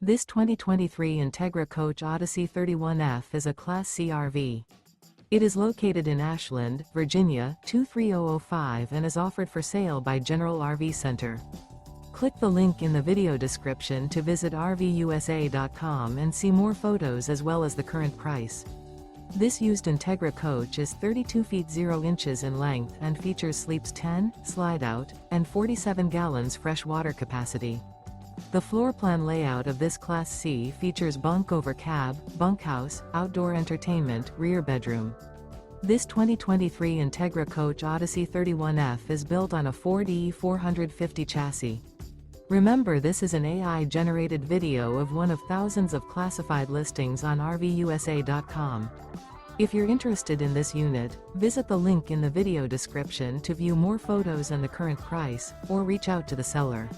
This 2023 Entegra Coach Odyssey 31F is a Class C RV. It is located in Ashland, Virginia, 23005 and is offered for sale by General RV Center. Click the link in the video description to visit RVUSA.com and see more photos as well as the current price. This used Entegra coach is 32 feet 0 inches in length and features sleeps 10, slide-out, and 47 gallons fresh water capacity. The floor plan layout of this Class C features bunk over cab, bunkhouse, outdoor entertainment, rear bedroom. This 2023 Entegra Coach Odyssey 31F is built on a Ford E450 chassis. Remember, this is an AI-generated video of one of thousands of classified listings on RVUSA.com. If you're interested in this unit, visit the link in the video description to view more photos and the current price, or reach out to the seller.